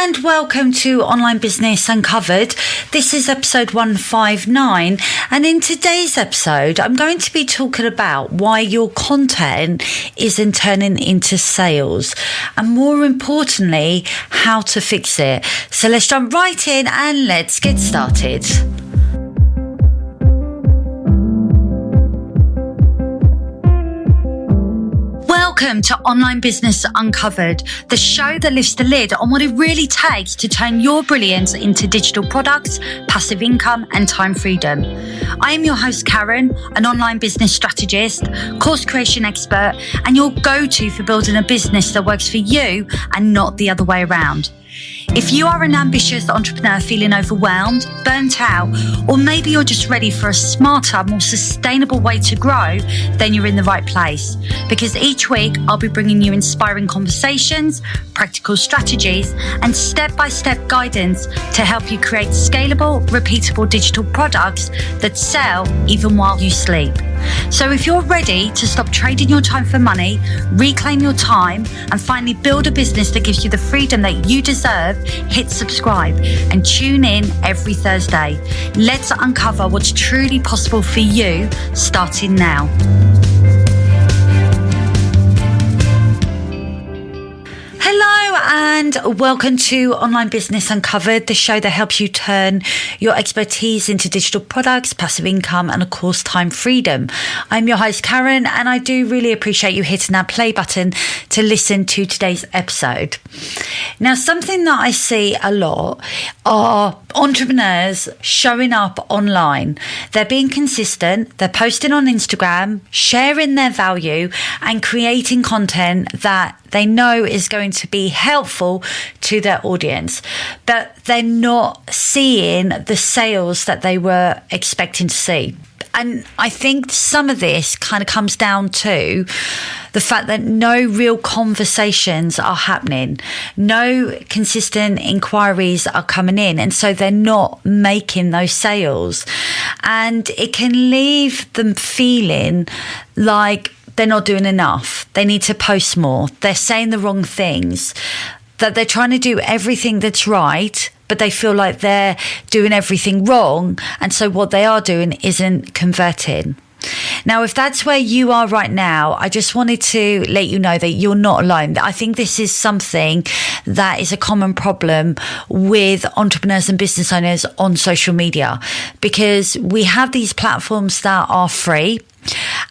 and welcome to Online Business Uncovered. This is episode 159, and in today's episode I'm going to be talking about why your content isn't turning into sales, and more importantly, how to fix it. So let's jump right in and let's get started. Welcome to Online Business Uncovered, the show that lifts the lid on what it really takes to turn your brilliance into digital products, passive income, and time freedom. I am your host, Karen, an online business strategist, course creation expert, and your go-to for building a business that works for you and not the other way around. If you are an ambitious entrepreneur feeling overwhelmed, burnt out, or maybe you're just ready for a smarter, more sustainable way to grow, then you're in the right place. Because each week I'll be bringing you inspiring conversations, practical strategies, and step-by-step guidance to help you create scalable, repeatable digital products that sell even while you sleep. So if you're ready to stop trading your time for money, reclaim your time, and finally build a business that gives you the freedom that you deserve, hit subscribe and tune in every Thursday. Let's uncover what's truly possible for you, starting now. Hello and welcome to Online Business Uncovered, the show that helps you turn your expertise into digital products, passive income, and of course, time freedom. I'm your host, Karen, and I do really appreciate you hitting that play button to listen to today's episode. Now, something that I see a lot are entrepreneurs showing up online. They're being consistent, they're posting on Instagram, sharing their value, and creating content that they know is going to be helpful to their audience, but they're not seeing the sales that they were expecting to see. And I think some of this kind of comes down to the fact that no real conversations are happening, no consistent inquiries are coming in, and so they're not making those sales. And it can leave them feeling like they're not doing enough. They need to post more. They're saying the wrong things, that they're trying to do everything that's right, but they feel like they're doing everything wrong. And so what they are doing isn't converting. Now, if that's where you are right now, I just wanted to let you know that you're not alone. I think this is something that is a common problem with entrepreneurs and business owners on social media, because we have these platforms that are free,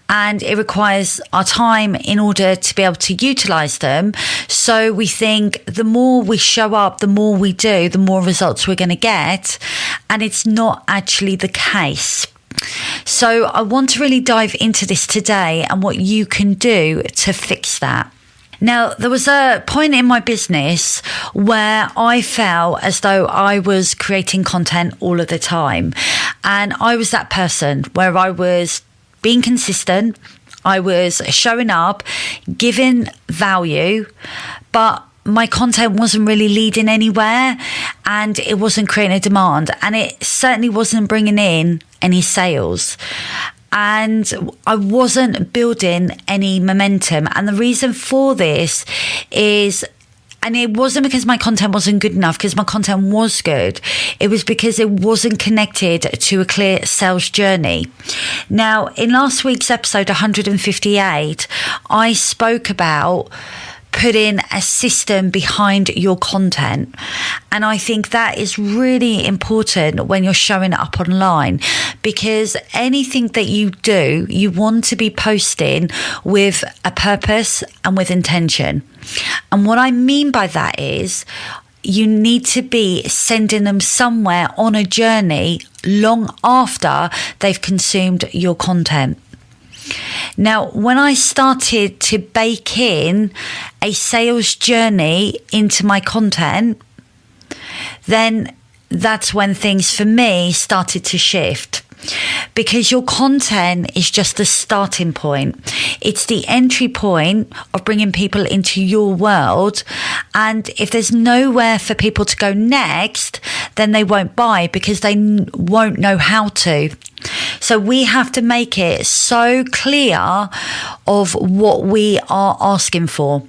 and it requires our time in order to be able to utilize them. So we think the more we show up, the more we do, the more results we're going to get. And it's not actually the case. So I want to really dive into this today and what you can do to fix that. Now, there was a point in my business where I felt as though I was creating content all of the time. And I was that person where I was being consistent, I was showing up, giving value, but my content wasn't really leading anywhere, and it wasn't creating a demand, and it certainly wasn't bringing in any sales. And I wasn't building any momentum. And the reason for this is, and it wasn't because my content wasn't good enough, because my content was good. It was because it wasn't connected to a clear sales journey. Now, in last week's episode 158, I spoke about putting a system behind your content. And I think that is really important when you're showing up online, because anything that you do, you want to be posting with a purpose and with intention. And what I mean by that is you need to be sending them somewhere on a journey long after they've consumed your content. Now, when I started to bake in a sales journey into my content, then that's when things for me started to shift. Because your content is just the starting point. It's the entry point of bringing people into your world. And if there's nowhere for people to go next, then they won't buy because they won't know how to. So we have to make it so clear of what we are asking for.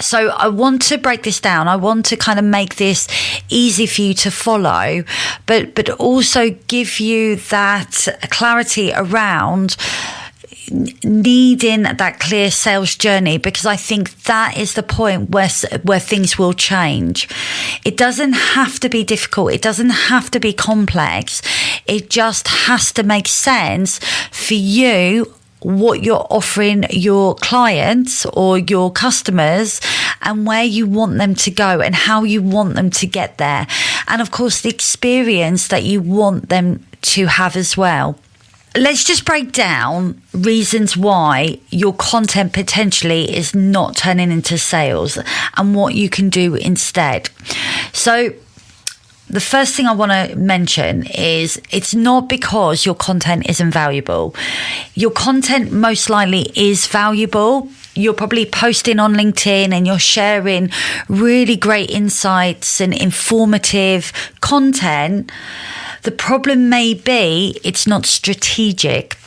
So I want to break this down. I want to kind of make this easy for you to follow, but also give you that clarity around needing that clear sales journey, because I think that is the point where things will change. It doesn't have to be difficult. It doesn't have to be complex. It just has to make sense for you, what you're offering your clients or your customers, and where you want them to go and how you want them to get there. And of course, the experience that you want them to have as well. Let's just break down reasons why your content potentially is not turning into sales and what you can do instead. So the first thing I want to mention is it's not because your content isn't valuable. Your content most likely is valuable. You're probably posting on LinkedIn and you're sharing really great insights and informative content. The problem may be it's not strategic.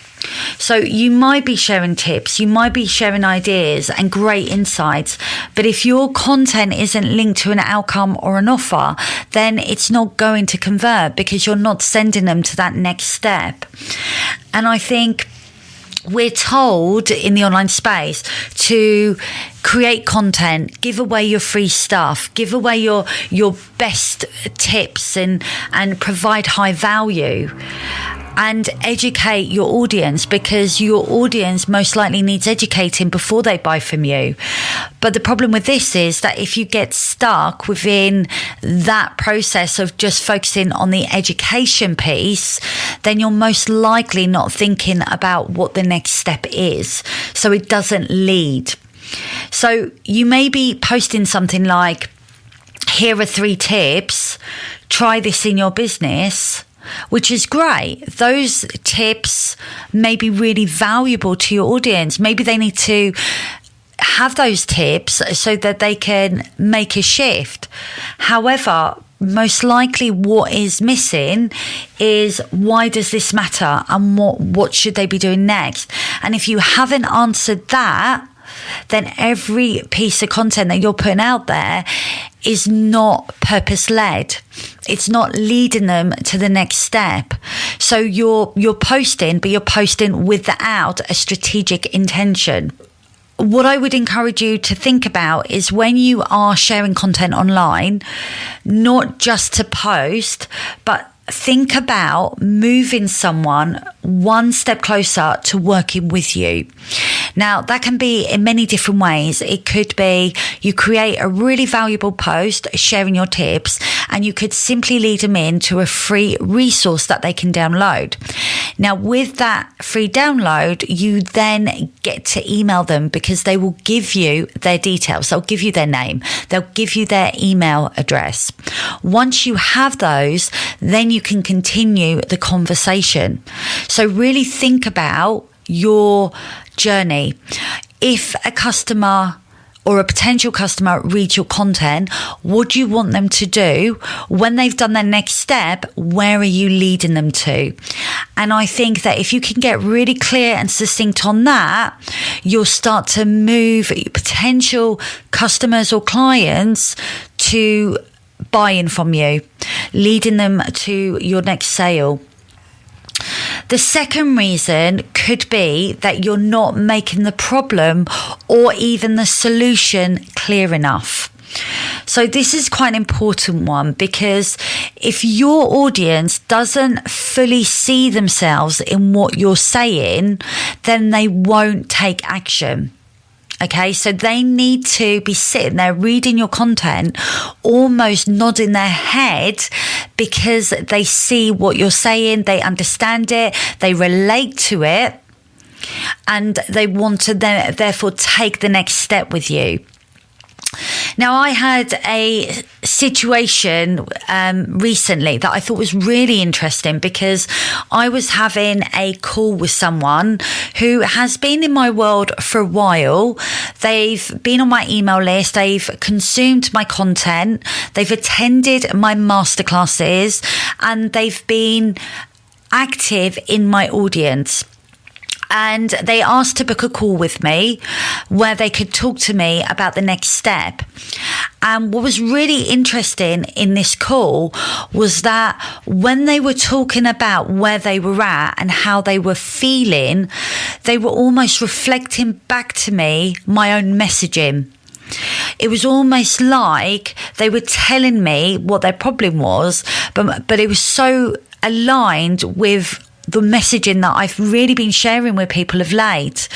So you might be sharing tips, you might be sharing ideas and great insights, but if your content isn't linked to an outcome or an offer, then it's not going to convert because you're not sending them to that next step. And I think we're told in the online space to create content, give away your free stuff, give away your best tips and provide high value. And educate your audience, because your audience most likely needs educating before they buy from you. But the problem with this is that if you get stuck within that process of just focusing on the education piece, then you're most likely not thinking about what the next step is. So it doesn't lead. So you may be posting something like, here are 3 tips, try this in your business, which is great. Those tips may be really valuable to your audience. Maybe they need to have those tips so that they can make a shift. However, most likely what is missing is, why does this matter and what should they be doing next? And if you haven't answered that, then every piece of content that you're putting out there is not purpose-led. It's not leading them to the next step. So you're posting, but you're posting without a strategic intention. What I would encourage you to think about is, when you are sharing content online, not just to post, but think about moving someone one step closer to working with you. Now, that can be in many different ways. It could be you create a really valuable post sharing your tips, and you could simply lead them into a free resource that they can download. Now, with that free download, you then get to email them, because they will give you their details. They'll give you their name. They'll give you their email address. Once you have those, then you can continue the conversation. So really think about your journey. If a customer or a potential customer reads your content, what do you want them to do? When they've done their next step, where are you leading them to? And I think that if you can get really clear and succinct on that, you'll start to move potential customers or clients to buying from you, leading them to your next sale. The second reason could be that you're not making the problem or even the solution clear enough. So this is quite an important one, because if your audience doesn't fully see themselves in what you're saying, then they won't take action. Okay, so they need to be sitting there reading your content, almost nodding their head, because they see what you're saying, they understand it, they relate to it, and they want to therefore take the next step with you. Now, I had a situation recently that I thought was really interesting, because I was having a call with someone who has been in my world for a while. They've been on my email list. They've consumed my content. They've attended my masterclasses, and they've been active in my audience. And they asked to book a call with me where they could talk to me about the next step. And what was really interesting in this call was that when they were talking about where they were at and how they were feeling, they were almost reflecting back to me my own messaging. It was almost like they were telling me what their problem was, but it was so aligned with the messaging that I've really been sharing with people of late.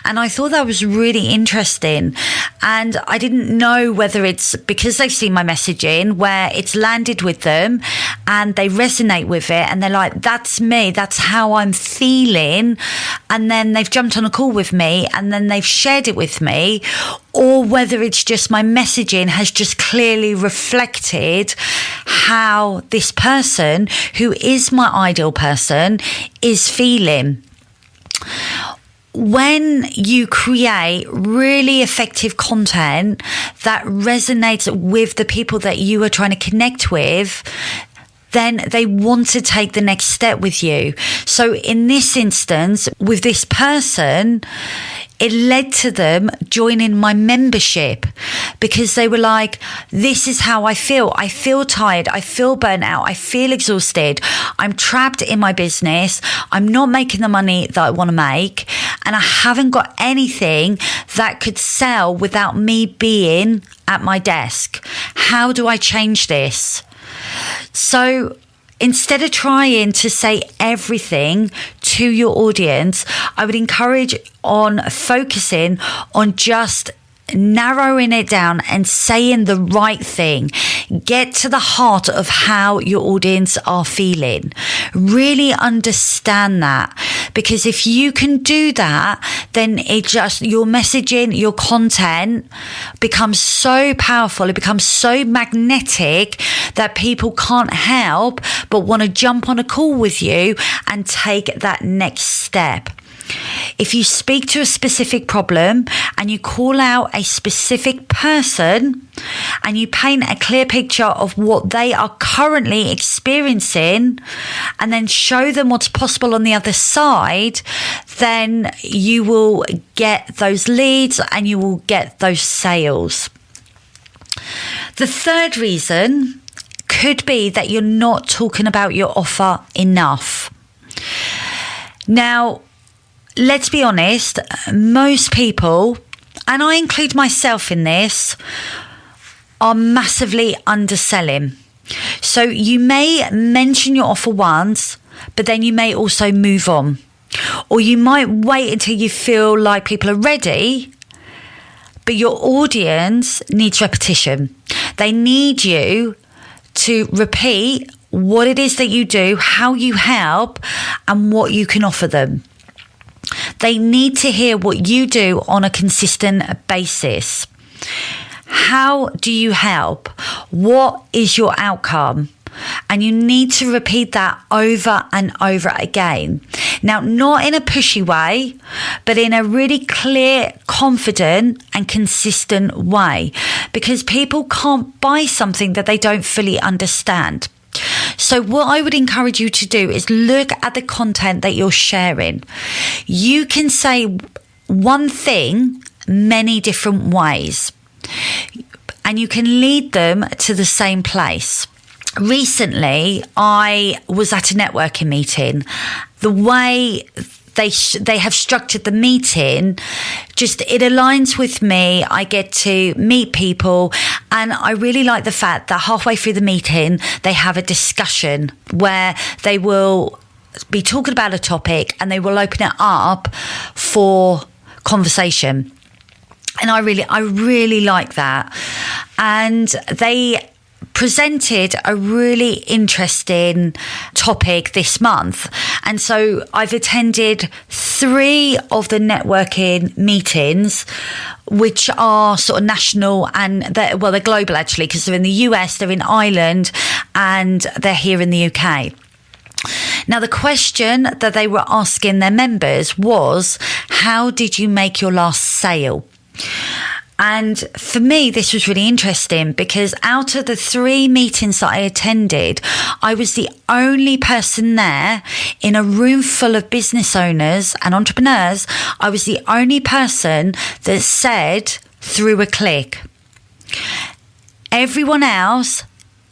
And I thought that was really interesting. And I didn't know whether it's because they've seen my messaging where it's landed with them and they resonate with it and they're like, that's me, that's how I'm feeling. And then they've jumped on a call with me and then they've shared it with me, or whether it's just my messaging has just clearly reflected how this person, who is my ideal person, is feeling. When you create really effective content that resonates with the people that you are trying to connect with, then they want to take the next step with you. So in this instance, with this person, it led to them joining my membership because they were like, this is how I feel. I feel tired. I feel burnt out. I feel exhausted. I'm trapped in my business. I'm not making the money that I want to make. And I haven't got anything that could sell without me being at my desk. How do I change this? So instead of trying to say everything to your audience, I would encourage on focusing on just narrowing it down and saying the right thing. Get to the heart of how your audience are feeling. Really understand that, because if you can do that, then your messaging, your content becomes so powerful. It becomes so magnetic that people can't help but want to jump on a call with you and take that next step. If you speak to a specific problem and you call out a specific person and you paint a clear picture of what they are currently experiencing and then show them what's possible on the other side, then you will get those leads and you will get those sales. The third reason could be that you're not talking about your offer enough. Now, let's be honest, most people, and I include myself in this, are massively underselling. So you may mention your offer once, but then you may also move on. Or you might wait until you feel like people are ready, but your audience needs repetition. They need you to repeat what it is that you do, how you help, and what you can offer them. They need to hear what you do on a consistent basis. How do you help? What is your outcome? And you need to repeat that over and over again. Now, not in a pushy way, but in a really clear, confident and consistent way, because people can't buy something that they don't fully understand. So what I would encourage you to do is look at the content that you're sharing. You can say one thing many different ways, and you can lead them to the same place. Recently, I was at a networking meeting. The way they have structured the meeting, it aligns with me. I get to meet people, and I really like the fact that halfway through the meeting, they have a discussion where they will be talking about a topic and they will open it up for conversation. And I really like that. And they presented a really interesting topic this month. And so I've attended 3 of the networking meetings, which are sort of national and they're global actually, because they're in the US, they're in Ireland, and they're here in the UK. Now, the question that they were asking their members was, how did you make your last sale? And for me, this was really interesting because out of the 3 meetings that I attended, I was the only person there in a room full of business owners and entrepreneurs. I was the only person that said through a click. Everyone else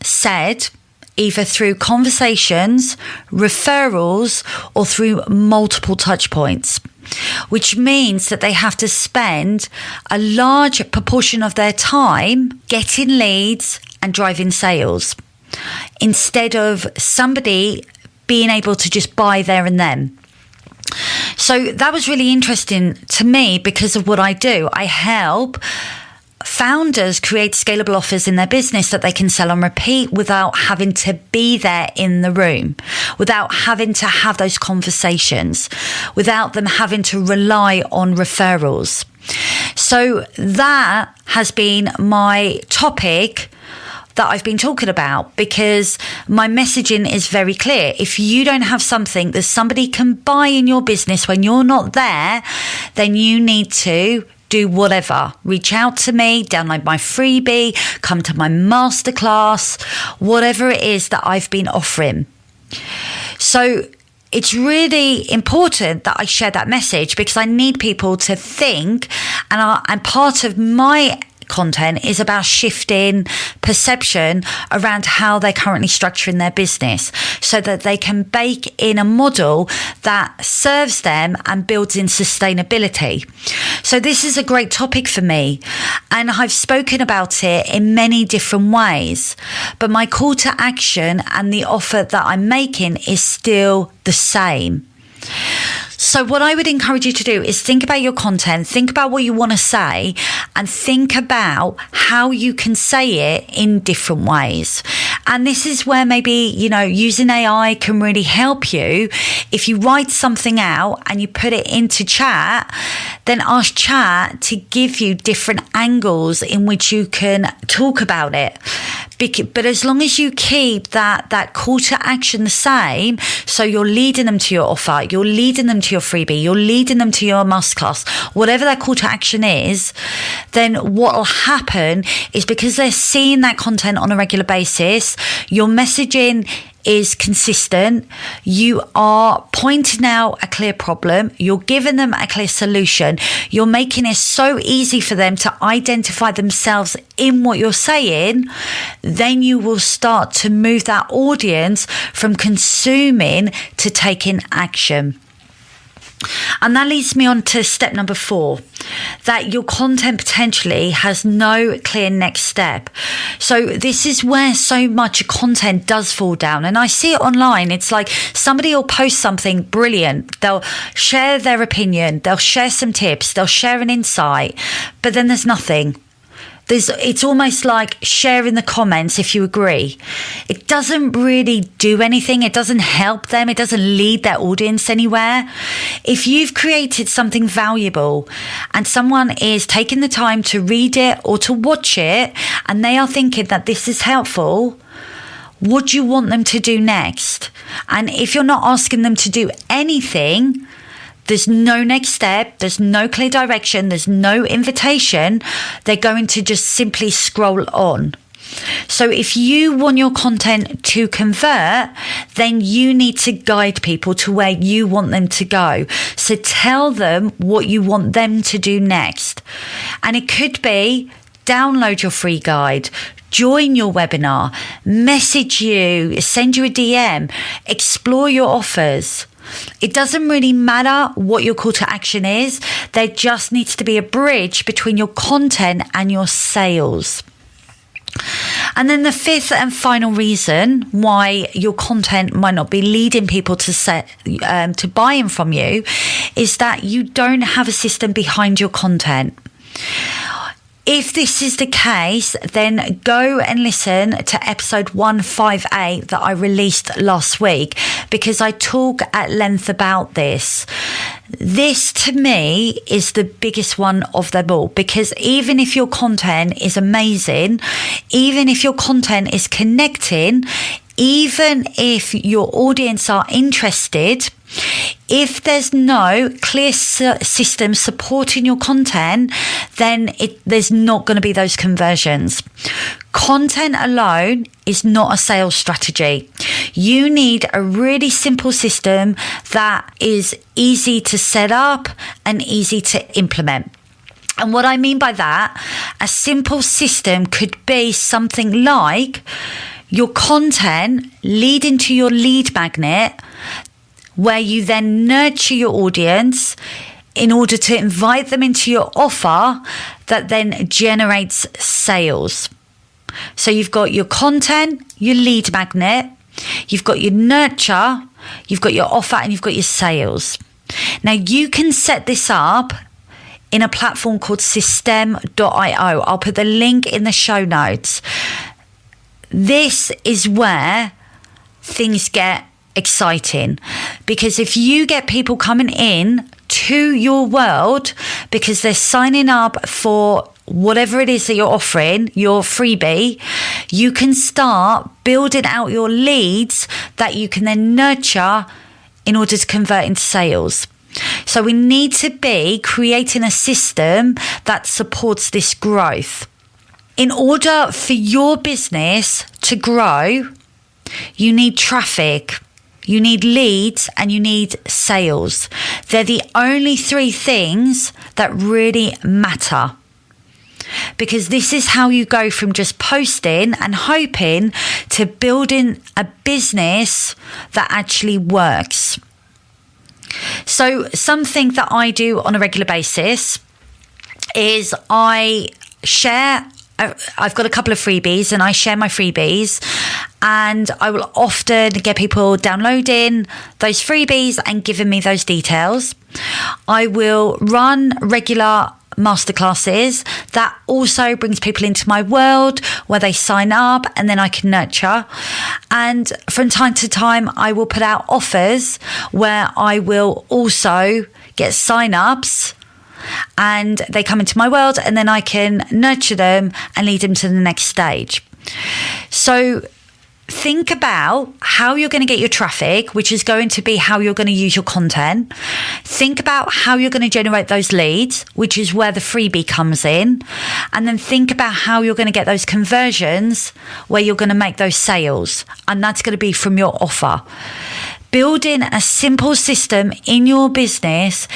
said either through conversations, referrals, or through multiple touch points, which means that they have to spend a large proportion of their time getting leads and driving sales instead of somebody being able to just buy there and then. So that was really interesting to me because of what I do. I help founders create scalable offers in their business that they can sell on repeat without having to be there in the room, without having to have those conversations, without them having to rely on referrals. So that has been my topic that I've been talking about, because my messaging is very clear. If you don't have something that somebody can buy in your business when you're not there, then you need to do whatever. Reach out to me, download my freebie, come to my masterclass, whatever it is that I've been offering. So it's really important that I share that message because I need people to think, and part of my content is about shifting perception around how they're currently structuring their business so that they can bake in a model that serves them and builds in sustainability. So this is a great topic for me, and I've spoken about it in many different ways, but my call to action and the offer that I'm making is still the same. So what I would encourage you to do is think about your content, think about what you want to say, and think about how you can say it in different ways. And this is where maybe, using AI can really help you. If you write something out and you put it into chat, then ask chat to give you different angles in which you can talk about it. But as long as you keep that call to action the same, so you're leading them to your offer, you're leading them to your freebie, you're leading them to your masterclass, whatever that call to action is, then what will happen is because they're seeing that content on a regular basis, your messaging is consistent, you are pointing out a clear problem, you're giving them a clear solution, you're making it so easy for them to identify themselves in what you're saying, then you will start to move that audience from consuming to taking action. And that leads me on to step number 4, that your content potentially has no clear next step. So this is where so much content does fall down. And I see it online. It's like somebody will post something brilliant. They'll share their opinion. They'll share some tips. They'll share an insight. But then there's nothing. It's almost like share in the comments if you agree. It doesn't really do anything. It doesn't help them. It doesn't lead their audience anywhere. If you've created something valuable and someone is taking the time to read it or to watch it and they are thinking that this is helpful, what do you want them to do next? And if you're not asking them to do anything, there's no next step, there's no clear direction, there's no invitation, they're going to just simply scroll on. So if you want your content to convert, then you need to guide people to where you want them to go. So tell them what you want them to do next. And it could be download your free guide, join your webinar, message you, send you a DM, explore your offers. It doesn't really matter what your call to action is. There just needs to be a bridge between your content and your sales. And then the 5th and final reason why your content might not be leading people to buying from you is that you don't have a system behind your content. If this is the case, then go and listen to episode 158 that I released last week, because I talk at length about this. This to me is the biggest one of them all, because even if your content is amazing, even if your content is connecting, even if your audience are interested, if there's no clear system supporting your content, then there's not going to be those conversions. Content alone is not a sales strategy. You need a really simple system that is easy to set up and easy to implement. And what I mean by that, a simple system could be something like your content leading to your lead magnet, where you then nurture your audience in order to invite them into your offer that then generates sales. So you've got your content, your lead magnet, you've got your nurture, you've got your offer, and you've got your sales. Now you can set this up in a platform called system.io. I'll put the link in the show notes. This is where things get exciting, because if you get people coming in to your world because they're signing up for whatever it is that you're offering, your freebie, you can start building out your leads that you can then nurture in order to convert into sales. So we need to be creating a system that supports this growth. In order for your business to grow, you need traffic, you need leads, and you need sales. They're the only three things that really matter, because this is how you go from just posting and hoping to building a business that actually works. So something that I do on a regular basis is I've got a couple of freebies, and I share my freebies, and I will often get people downloading those freebies and giving me those details. I will run regular masterclasses that also brings people into my world where they sign up and then I can nurture. And from time to time, I will put out offers where I will also get sign-ups and they come into my world, and then I can nurture them and lead them to the next stage. So think about how you're going to get your traffic, which is going to be how you're going to use your content. Think about how you're going to generate those leads, which is where the freebie comes in. And then think about how you're going to get those conversions, where you're going to make those sales. And that's going to be from your offer. Building a simple system in your business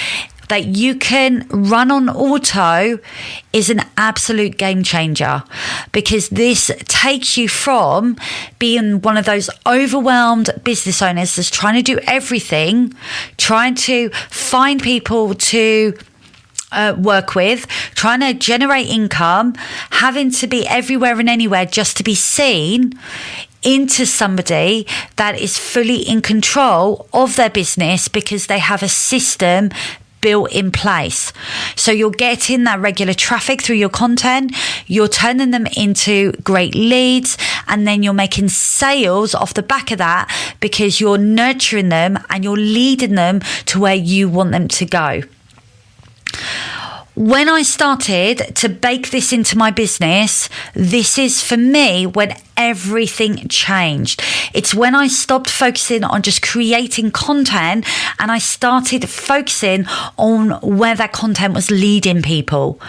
that you can run on auto is an absolute game changer, because this takes you from being one of those overwhelmed business owners that's trying to do everything, trying to find people to work with, trying to generate income, having to be everywhere and anywhere just to be seen, into somebody that is fully in control of their business because they have a system built in place. So you're getting that regular traffic through your content, you're turning them into great leads, and then you're making sales off the back of that because you're nurturing them and you're leading them to where you want them to go. When I started to bake this into my business, this is for me when everything changed. It's when I stopped focusing on just creating content and I started focusing on where that content was leading people.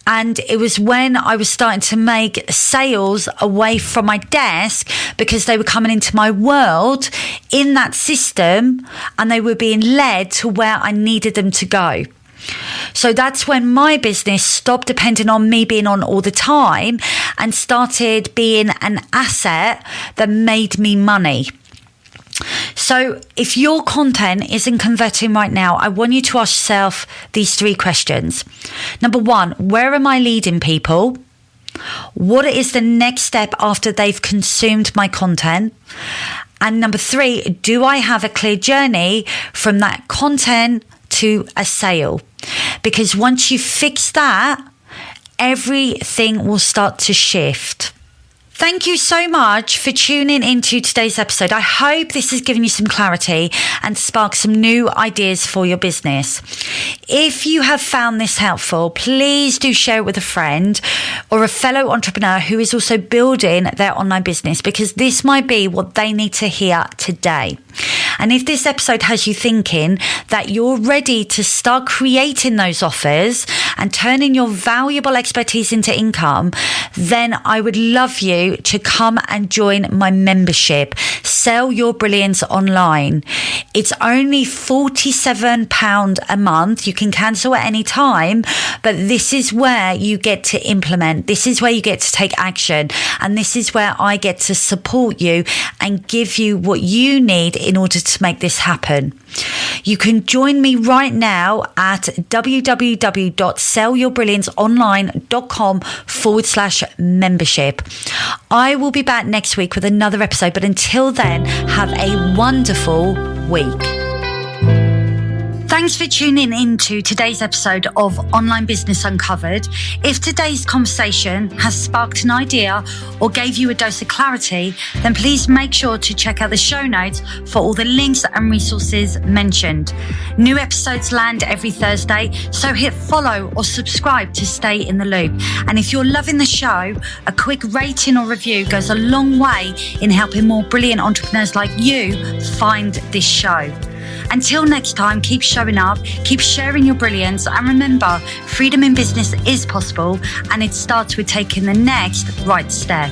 And it was when I was starting to make sales away from my desk because they were coming into my world in that system and they were being led to where I needed them to go. So that's when my business stopped depending on me being on all the time and started being an asset that made me money. So if your content isn't converting right now, I want you to ask yourself these three questions. Number one, where am I leading people? What is the next step after they've consumed my content? And number three, do I have a clear journey from that content to a sale? Because once you fix that, everything will start to shift. Thank you so much for tuning into today's episode. I hope this has given you some clarity and sparked some new ideas for your business. If you have found this helpful, please do share it with a friend or a fellow entrepreneur who is also building their online business, because this might be what they need to hear today. And if this episode has you thinking that you're ready to start creating those offers and turning your valuable expertise into income, then I would love you to come and join my membership, Sell Your Brilliance Online. It's only £47 a month. You can cancel at any time, but this is where you get to implement. This is where you get to take action. And this is where I get to support you and give you what you need in order to make this happen. You can join me right now at www.sellyourbrillianceonline.com/membership. I will be back next week with another episode, but until then, have a wonderful week. Thanks for tuning into today's episode of Online Business Uncovered. If today's conversation has sparked an idea or gave you a dose of clarity, then please make sure to check out the show notes for all the links and resources mentioned. New episodes land every Thursday, so hit follow or subscribe to stay in the loop. And if you're loving the show, a quick rating or review goes a long way in helping more brilliant entrepreneurs like you find this show. Until next time, keep showing up, keep sharing your brilliance, and remember, freedom in business is possible, and it starts with taking the next right step.